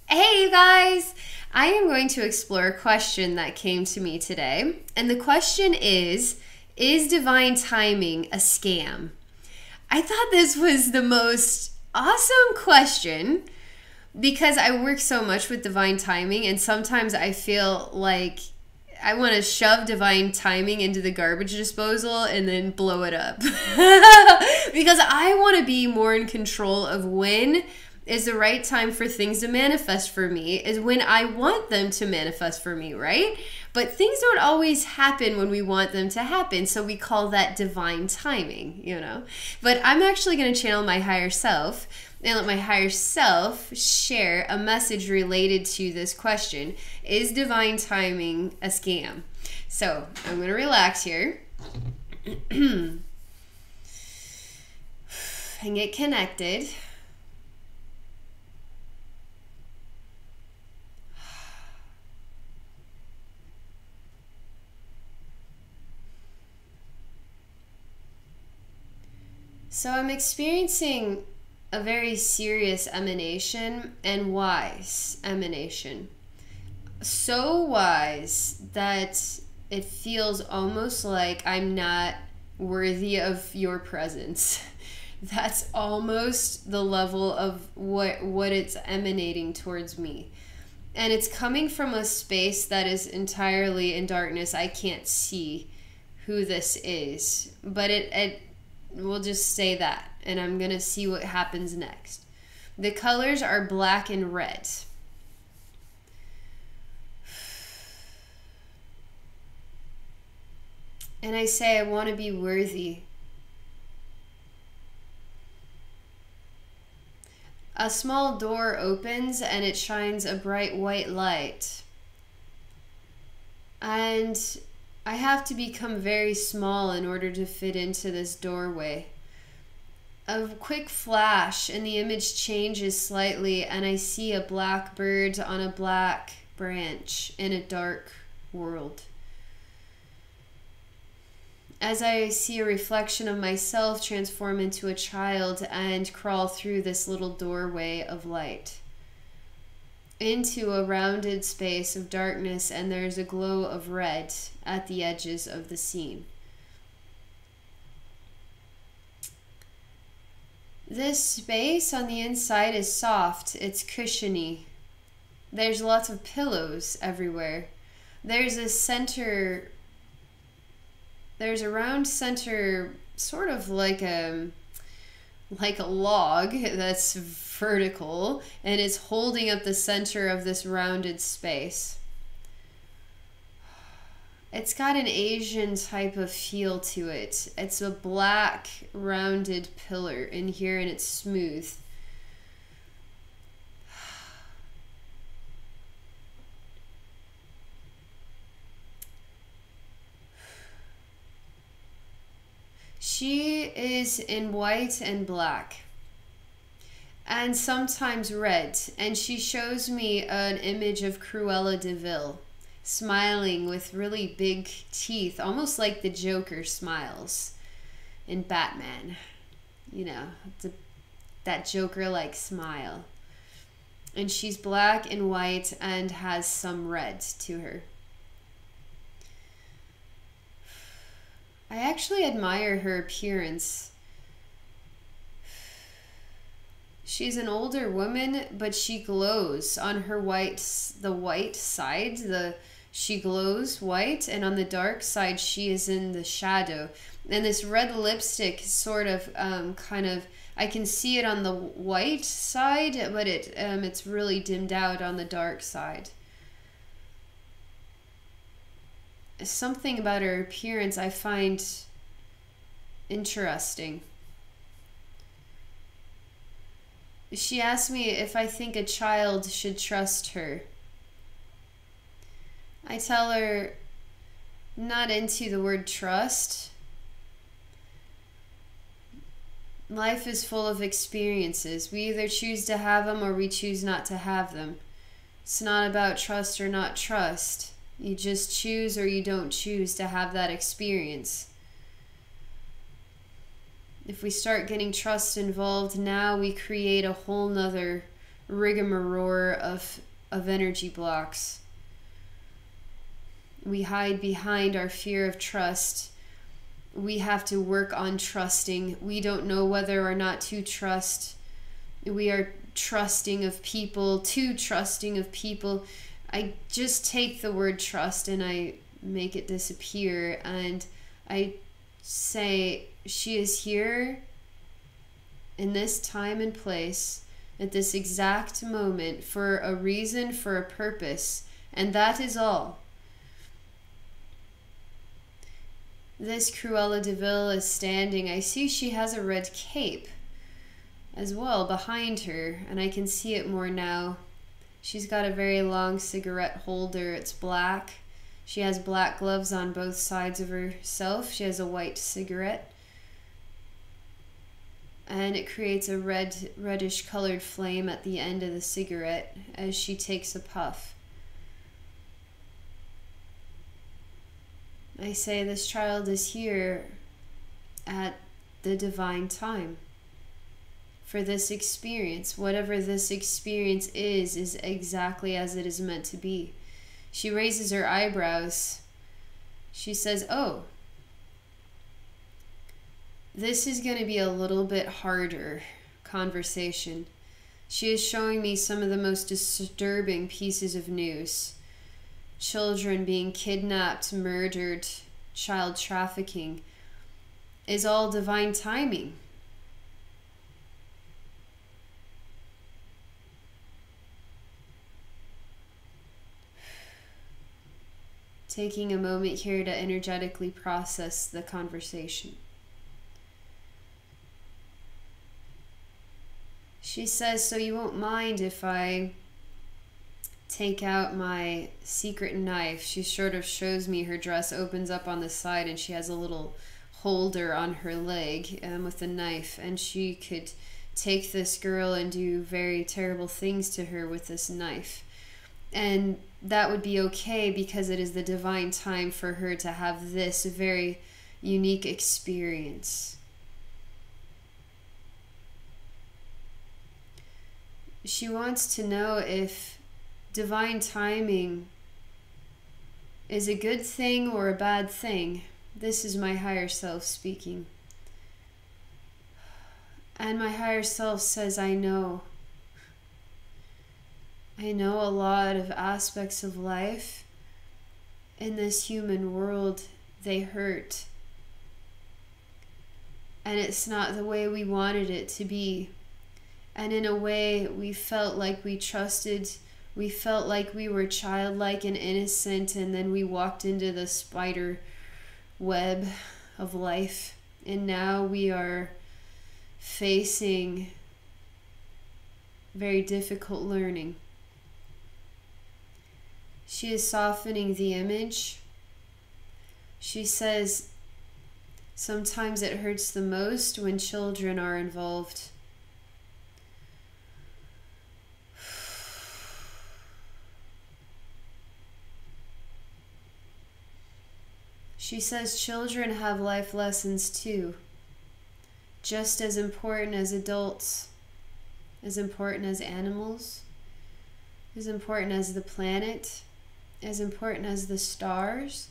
Hey, you guys! I am going to explore a question that came to me today. And the question is divine timing a scam? I thought this was the most awesome question because I work so much with divine timing, and sometimes I feel like I want to shove divine timing into the garbage disposal and then blow it up. Because I want to be more in control of when is the right time for things to manifest for me, is when I want them to manifest for me, right? But things don't always happen when we want them to happen, so we call that divine timing, you know? But I'm actually going to channel my higher self and let my higher self share a message related to this question. Is divine timing a scam? So I'm going to relax here and get connected. So I'm experiencing a very serious emanation and wise emanation. So wise that it feels almost like I'm not worthy of your presence. That's almost the level of what it's emanating towards me. And it's coming from a space that is entirely in darkness. I can't see who this is, but it we'll just say that, and I'm gonna see what happens next. The colors are black and red. And I say I want to be worthy. A small door opens and it shines a bright white light. And I have to become very small in order to fit into this doorway. A quick flash and the image changes slightly, and I see a black bird on a black branch in a dark world. As I see a reflection of myself transform into a child and crawl through this little doorway of light into a rounded space of darkness, and there's a glow of red at the edges of the scene. This space on the inside is soft, it's cushiony. There's lots of pillows everywhere. There's a round center, sort of like a log that's vertical, and it's holding up the center of this rounded space. It's got an Asian type of feel to it. It's a black rounded pillar in here, and it's smooth. She is in white and black, and sometimes red, and she shows me an image of Cruella de Vil, smiling with really big teeth, almost like the Joker smiles in Batman. You know, that Joker-like smile. And she's black and white and has some red to her. I actually admire her appearance. She's an older woman, but she glows on her the white side. She glows white, and on the dark side, she is in the shadow. And this red lipstick sort of, I can see it on the white side, but it's really dimmed out on the dark side. Something about her appearance I find interesting. She asked me if I think a child should trust her. I tell her, not into the word trust. Life is full of experiences. We either choose to have them or we choose not to have them. It's not about trust or not trust. You just choose or you don't choose to have that experience. If we start getting trust involved now, we create a whole nother rigmarole of energy blocks. We hide behind our fear of trust. We have to work on trusting. We don't know whether or not to trust. We are trusting of people, too trusting of people. I just take the word trust and I make it disappear, and I say she is here in this time and place at this exact moment for a reason, for a purpose, and that is all. This Cruella de Vil is standing. I see she has a red cape as well behind her, and I can see it more now. She's got a very long cigarette holder. It's black. She has black gloves on both sides of herself. She has a white cigarette, and it creates a reddish colored flame at the end of the cigarette as she takes a puff. I say this child is here at the divine time for this experience. Whatever this experience is exactly as it is meant to be. She raises her eyebrows. She says, oh, this is going to be a little bit harder conversation. She is showing me some of the most disturbing pieces of news. Children being kidnapped, murdered, child trafficking is all divine timing. Taking a moment here to energetically process the conversation. She says, so you won't mind if I take out my secret knife? She sort of shows me her dress opens up on the side and she has a little holder on her leg with a knife, and she could take this girl and do very terrible things to her with this knife, and that would be okay because it is the divine time for her to have this very unique experience. She wants to know if divine timing is a good thing or a bad thing. This is my higher self speaking. And my higher self says, I know. I know a lot of aspects of life in this human world, they hurt. And it's not the way we wanted it to be. And in a way, we felt like we trusted. We felt like we were childlike and innocent, and then we walked into the spider web of life. And now we are facing very difficult learning. She is softening the image. She says, sometimes it hurts the most when children are involved. She says children have life lessons too, just as important as adults, as important as animals, as important as the planet, as important as the stars.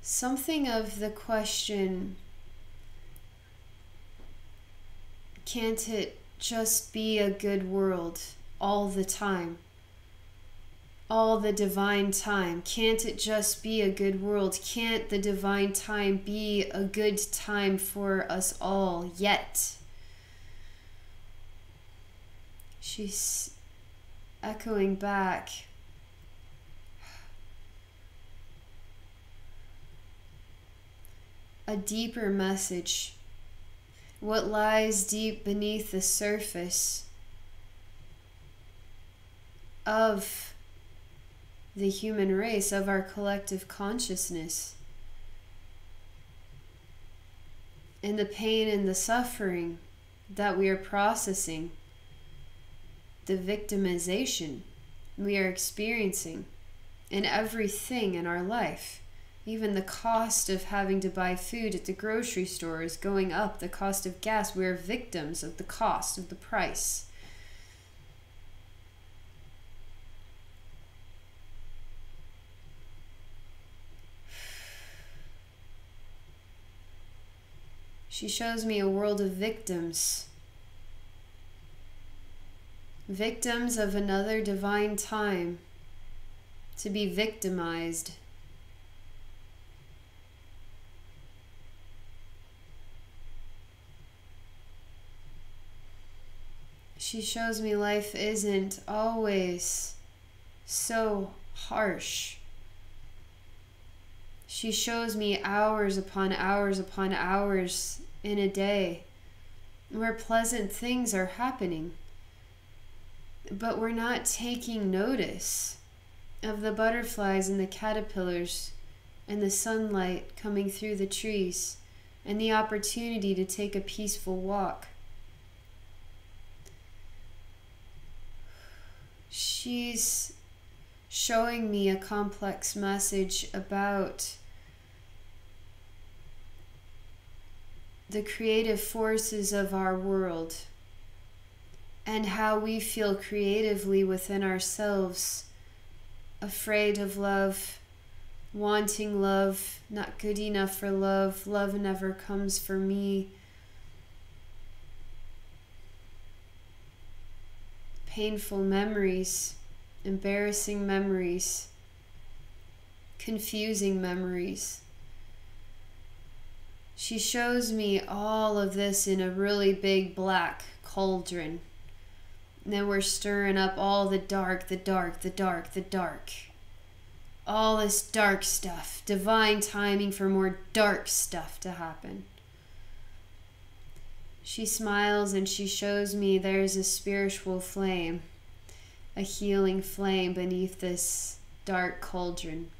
Something of the question, can't it just be a good world all the time? All the divine time. Can't it just be a good world? Can't the divine time be a good time for us all yet? She's echoing back. A deeper message. What lies deep beneath the surface of the human race, of our collective consciousness, and the pain and the suffering that we are processing, the victimization we are experiencing in everything in our life, Even the cost of having to buy food at the grocery store is going up. The cost of gas, we're victims of the cost of the price. She shows me a world of victims. Victims of another divine time. To be victimized. She shows me life isn't always so harsh. She shows me hours upon hours upon hours in a day where pleasant things are happening, but we're not taking notice of the butterflies and the caterpillars and the sunlight coming through the trees and the opportunity to take a peaceful walk. She's showing me a complex message about the creative forces of our world and how we feel creatively within ourselves, afraid of love, wanting love, not good enough for love, love never comes for me. Painful memories, embarrassing memories, confusing memories. She shows me all of this in a really big black cauldron. And then we're stirring up all the dark, the dark, the dark, the dark. All this dark stuff. Divine timing for more dark stuff to happen. She smiles and she shows me there's a spiritual flame, a healing flame beneath this dark cauldron.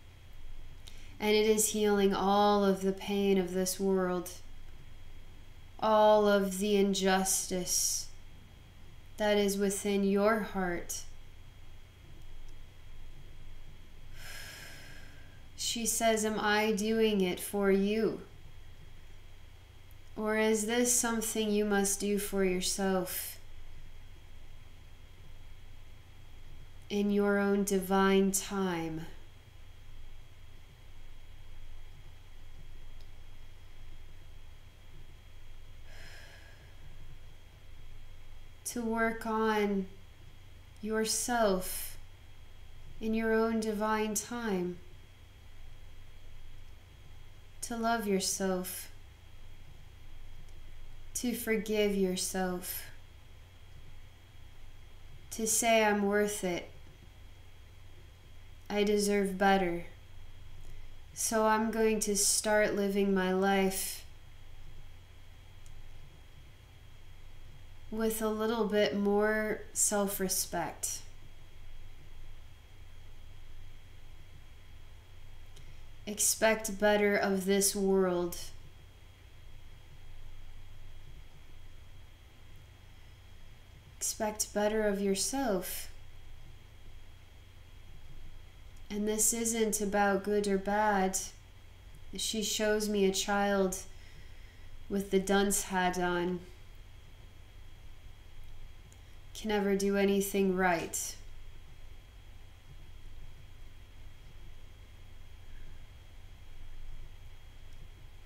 And it is healing all of the pain of this world, all of the injustice that is within your heart. She says, am I doing it for you? Or is this something you must do for yourself in your own divine time? To work on yourself in your own divine time. To love yourself. To forgive yourself. To say I'm worth it. I deserve better. So I'm going to start living my life with a little bit more self-respect. Expect better of this world. Expect better of yourself. And this isn't about good or bad. She shows me a child with the dunce hat on. Can never do anything right.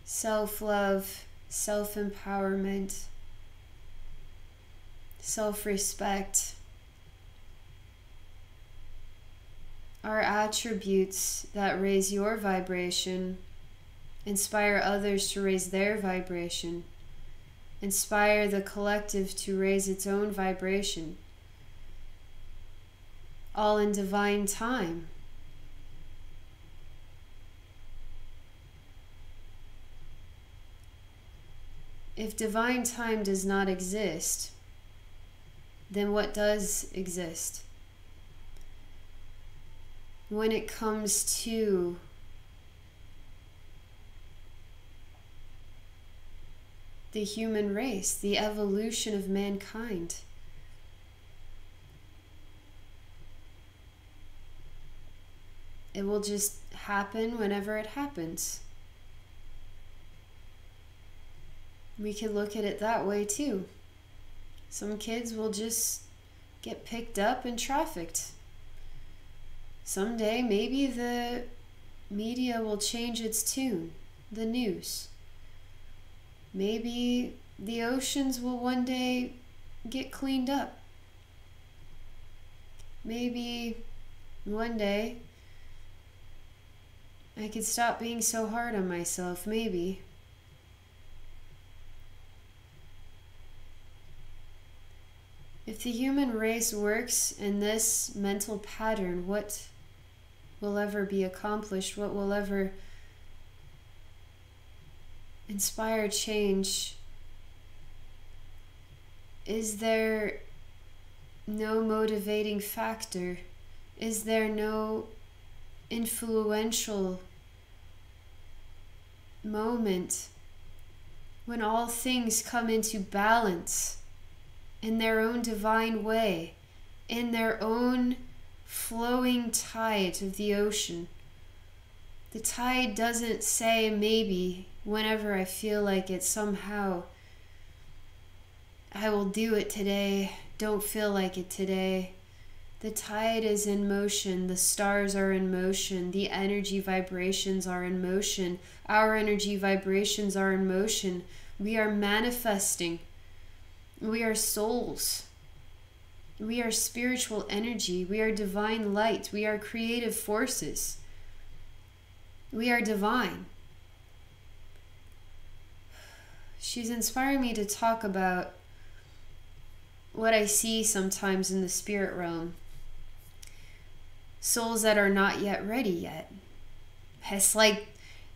Self-love, self-empowerment, self-respect are attributes that raise your vibration, inspire others to raise their vibration, inspire the collective to raise its own vibration, all in divine time. If divine time does not exist, then what does exist? When it comes to the human race, the evolution of mankind, it will just happen whenever it happens. We could look at it that way too. Some kids will just get picked up and trafficked. Someday, maybe the media will change its tune, the news. Maybe the oceans will one day get cleaned up. Maybe one day I could stop being so hard on myself, maybe. If the human race works in this mental pattern, what will ever be accomplished? What will ever inspire change? Is there no motivating factor? Is there no influential moment when all things come into balance in their own divine way, in their own flowing tide of the ocean? The tide doesn't say maybe whenever I feel like it, somehow I will do it today, don't feel like it today. The tide is in motion, the stars are in motion, the energy vibrations are in motion, our energy vibrations are in motion. We are manifesting. We are souls. We are spiritual energy. We are divine light. We are creative forces. We are divine. She's inspiring me to talk about what I see sometimes in the spirit realm. Souls that are not yet ready yet. It's like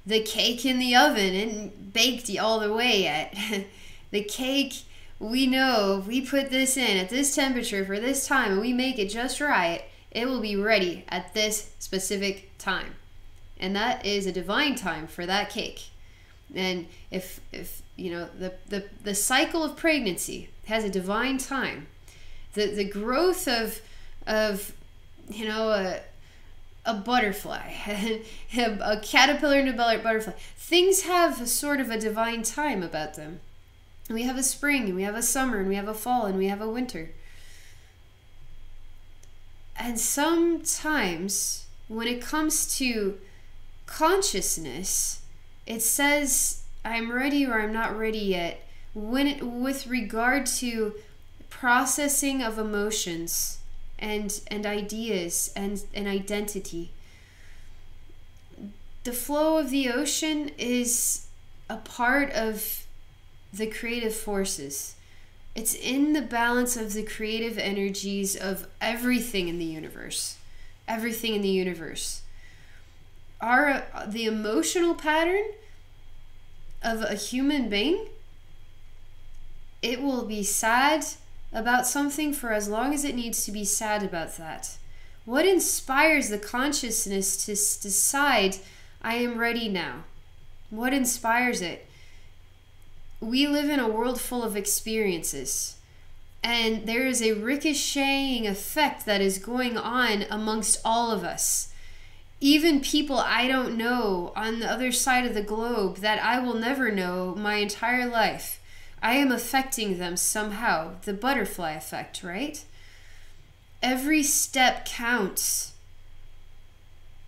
the cake in the oven and baked all the way yet. The cake, we know if we put this in at this temperature for this time and we make it just right, it will be ready at this specific time. And that is a divine time for that cake. And if you know, the cycle of pregnancy has a divine time. The growth of you know, a butterfly, a caterpillar and a butterfly. Things have a sort of a divine time about them. And we have a spring, and we have a summer, and we have a fall, and we have a winter. And sometimes when it comes to consciousness, it says I'm ready or I'm not ready yet with regard to processing of emotions and ideas and identity. The flow of the ocean is a part of the creative forces. It's in the balance of the creative energies of everything in the universe. Everything in the universe. The emotional pattern of a human being, it will be sad about something for as long as it needs to be sad about that. What inspires the consciousness to decide, I am ready now? What inspires it? We live in a world full of experiences, and there is a ricocheting effect that is going on amongst all of us. Even people I don't know on the other side of the globe that I will never know my entire life, I am affecting them somehow. The butterfly effect, right? Every step counts.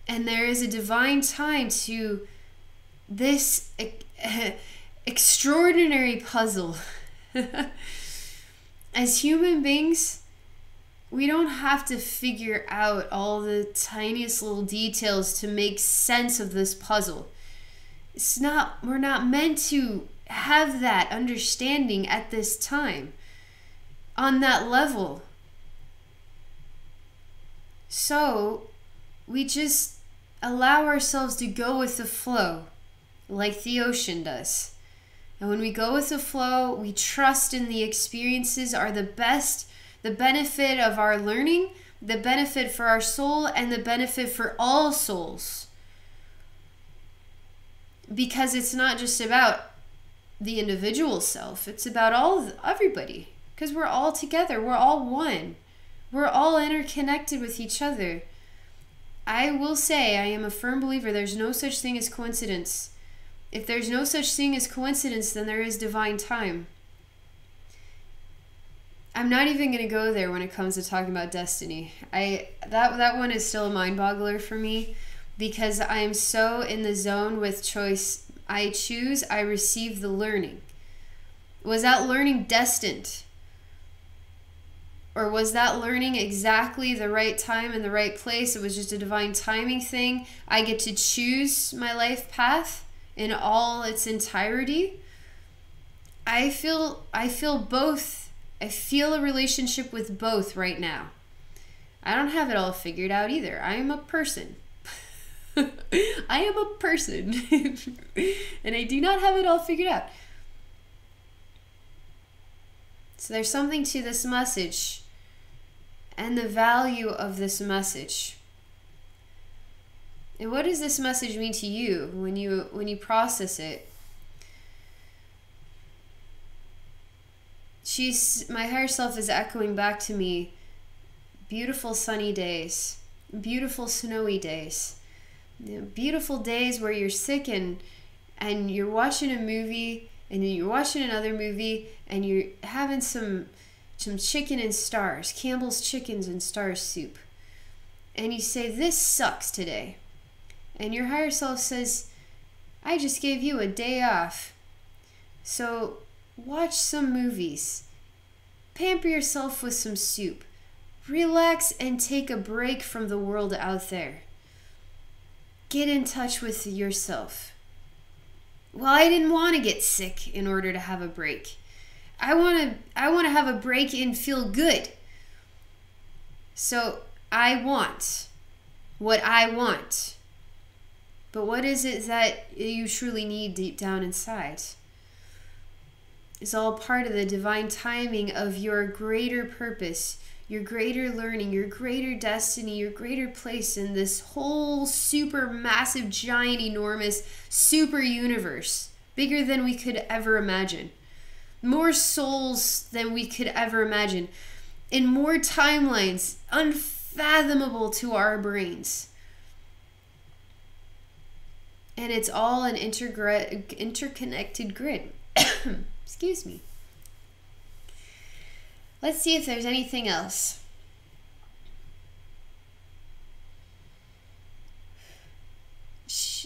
And there is a divine time to this extraordinary puzzle. As human beings, we don't have to figure out all the tiniest little details to make sense of this puzzle. We're not meant to have that understanding at this time on that level. So we just allow ourselves to go with the flow like the ocean does. And when we go with the flow, we trust in the experiences are the best, the benefit of our learning, the benefit for our soul, and the benefit for all souls. Because it's not just about the individual self, it's about everybody. Because we're all together, we're all one. We're all interconnected with each other. I will say I am a firm believer there's no such thing as coincidence. If there's no such thing as coincidence, then there is divine time. I'm not even going to go there when it comes to talking about destiny. That one is still a mind boggler for me, because I am so in the zone with choice. I choose, I receive the learning. Was that learning destined? Or was that learning exactly the right time and the right place? It was just a divine timing thing. I get to choose my life path in all its entirety. I feel both. I feel a relationship with both right now. I don't have it all figured out either. I am a person. I am a person. And I do not have it all figured out. So there's something to this message and the value of this message. And what does this message mean to you when you process it? My higher self is echoing back to me beautiful sunny days, beautiful snowy days, beautiful days where you're sick and you're watching a movie and then you're watching another movie and you're having some chicken and stars, Campbell's chickens and stars soup. And you say, this sucks today. And your higher self says, I just gave you a day off. So watch some movies. Pamper yourself with some soup. Relax and take a break from the world out there. Get in touch with yourself. Well, I didn't want to get sick in order to have a break. I want to have a break and feel good. So I want what I want. But what is it that you truly need deep down inside? It's all part of the divine timing of your greater purpose, your greater learning, your greater destiny, your greater place in this whole super massive, giant, enormous super universe, bigger than we could ever imagine. More souls than we could ever imagine, in more timelines unfathomable to our brains. And it's all an interconnected grid. Excuse me. Let's see if there's anything else.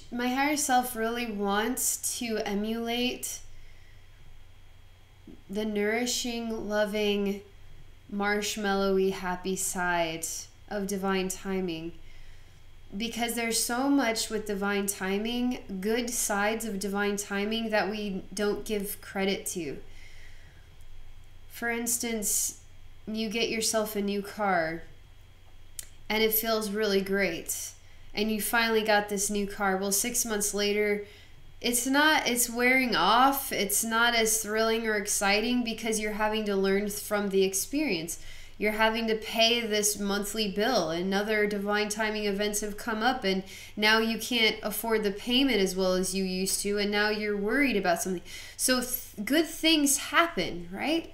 My higher self really wants to emulate the nourishing, loving, marshmallowy, happy side of divine timing. Because there's so much with divine timing, good sides of divine timing, that we don't give credit to. For instance, you get yourself a new car and it feels really great. And you finally got this new car. Well, 6 months later, it's wearing off. It's not as thrilling or exciting because you're having to learn from the experience. You're having to pay this monthly bill, and other divine timing events have come up, and now you can't afford the payment as well as you used to, and now you're worried about something. So good things happen, right?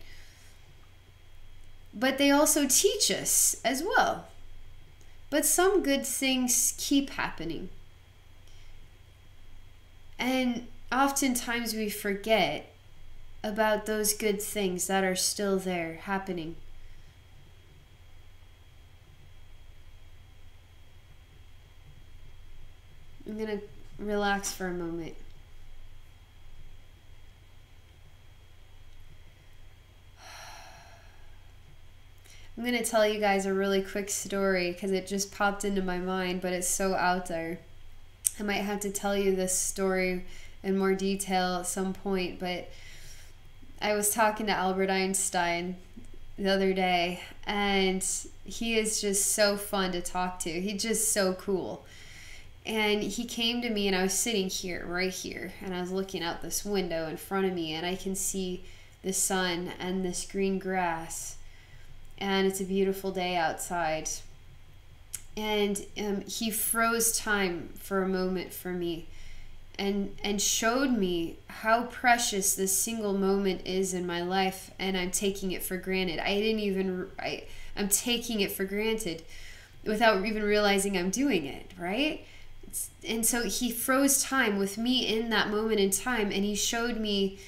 But they also teach us as well. But some good things keep happening. And oftentimes we forget about those good things that are still there happening. I'm going to relax for a moment. I'm going to tell you guys a really quick story because it just popped into my mind, but it's so out there. I might have to tell you this story in more detail at some point, but I was talking to Albert Einstein the other day, and he is just so fun to talk to. He's just so cool. And he came to me, and I was sitting here, right here, and I was looking out this window in front of me, and I can see the sun and this green grass, and it's a beautiful day outside. And he froze time for a moment for me, and showed me how precious this single moment is in my life, and I'm taking it for granted. I'm taking it for granted. without even realizing I'm doing it, right? And so he froze time with me in that moment in time, and he showed me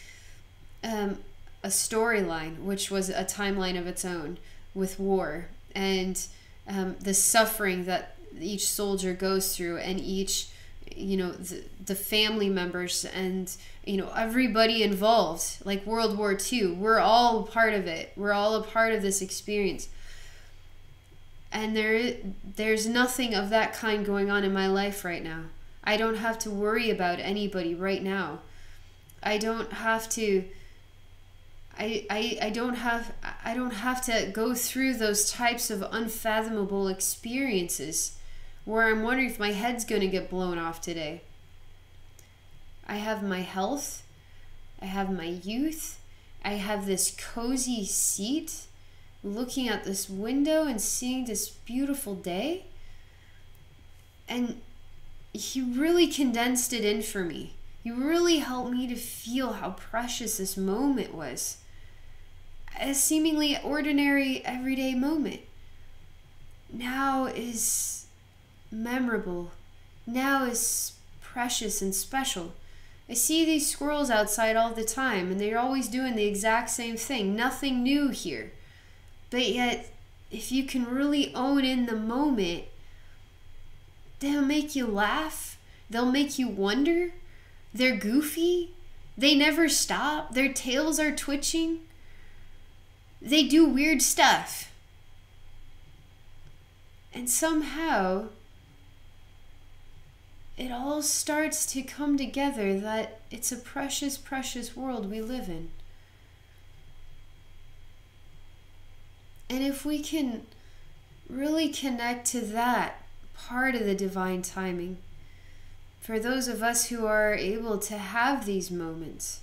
a storyline, which was a timeline of its own with war and the suffering that each soldier goes through, and each, the family members, and everybody involved, like World War II. We're all a part of it. We're all a part of this experience. And there's nothing of that kind going on in my life right now. I don't have to worry about anybody right now. I don't have to I don't have to go through those types of unfathomable experiences where I'm wondering if my head's going to get blown off today. I have my health. I have my youth. I have this cozy seat looking at this window and seeing this beautiful day. And he really condensed it in for me. He really helped me to feel how precious this moment was. A seemingly ordinary, everyday moment now is memorable. Now is precious and special. I see these squirrels outside all the time, and they're always doing the exact same thing. Nothing new here. But yet, if you can really own in the moment, they'll make you laugh. They'll make you wonder. They're goofy. They never stop. Their tails are twitching. They do weird stuff. And somehow, it all starts to come together that it's a precious, precious world we live in. And if we can really connect to that part of the divine timing, for those of us who are able to have these moments,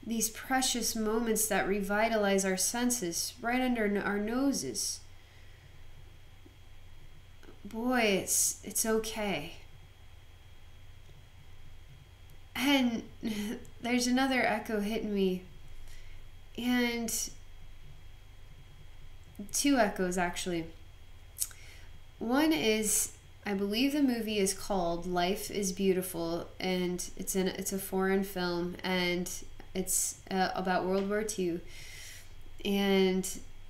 these precious moments that revitalize our senses right under our noses, boy, it's okay. And there's another echo hitting me, and two echoes actually. One is, I believe the movie is called Life is Beautiful, and it's a foreign film, and it's about World War II. And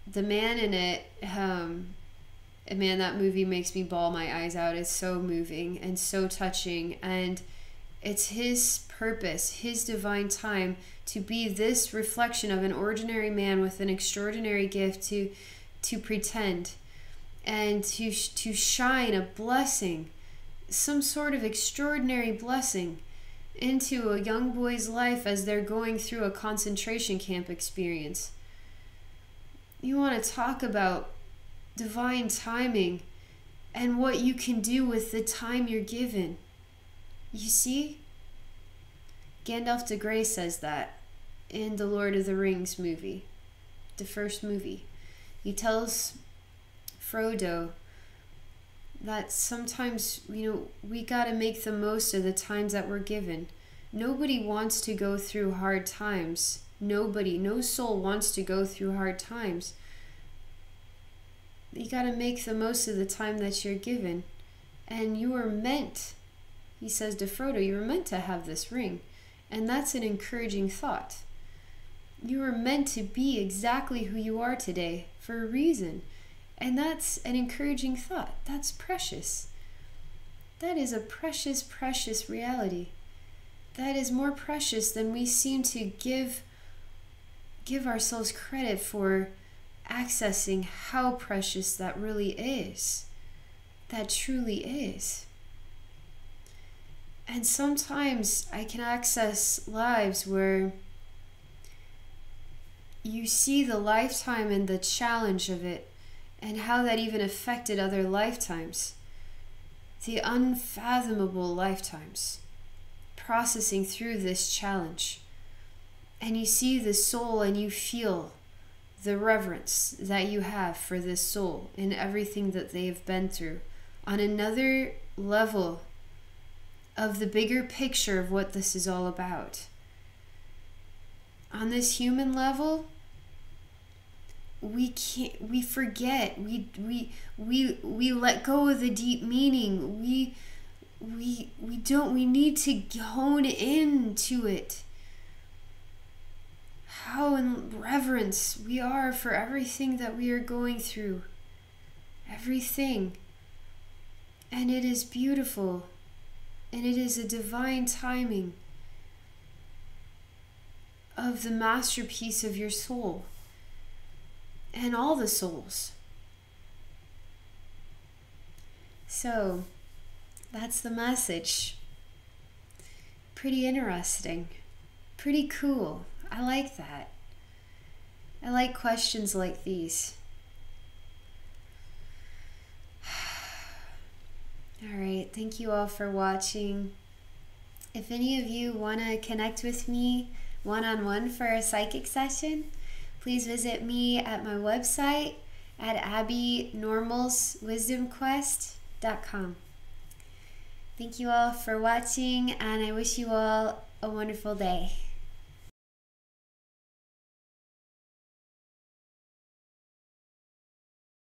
the man in it, man, that movie makes me bawl my eyes out. It's so moving and so touching, and it's his purpose, his divine time, to be this reflection of an ordinary man with an extraordinary gift to pretend and to shine a blessing, some sort of extraordinary blessing into a young boy's life as they're going through a concentration camp experience. You want to talk about divine timing and what you can do with the time you're given. You see? Gandalf the Grey says that in the Lord of the Rings movie, the first movie. He tells Frodo that sometimes, we got to make the most of the times that we're given. Nobody wants to go through hard times. Nobody, no soul wants to go through hard times. You got to make the most of the time that you're given. And you are meant, he says to Frodo, you were meant to have this ring. And that's an encouraging thought. You were meant to be exactly who you are today for a reason. And that's an encouraging thought. That's precious. That is a precious, precious reality. That is more precious than we seem to give ourselves credit for accessing how precious that really is. That truly is. And sometimes I can access lives where you see the lifetime and the challenge of it, and how that even affected other lifetimes. The unfathomable lifetimes processing through this challenge. And you see the soul and you feel the reverence that you have for this soul and everything that they have been through on another level of the bigger picture of what this is all about. On this human level, we forget, we let go of the deep meaning. We need to hone into it. How in reverence we are for everything that we are going through. Everything. And it is beautiful. And it is a divine timing of the masterpiece of your soul and all the souls. So that's the message. Pretty interesting. Pretty cool. I like that. I like questions like these. All right, thank you all for watching. If any of you want to connect with me one-on-one for a psychic session, please visit me at my website at abbeynormalswisdomquest.com. Thank you all for watching, and I wish you all a wonderful day.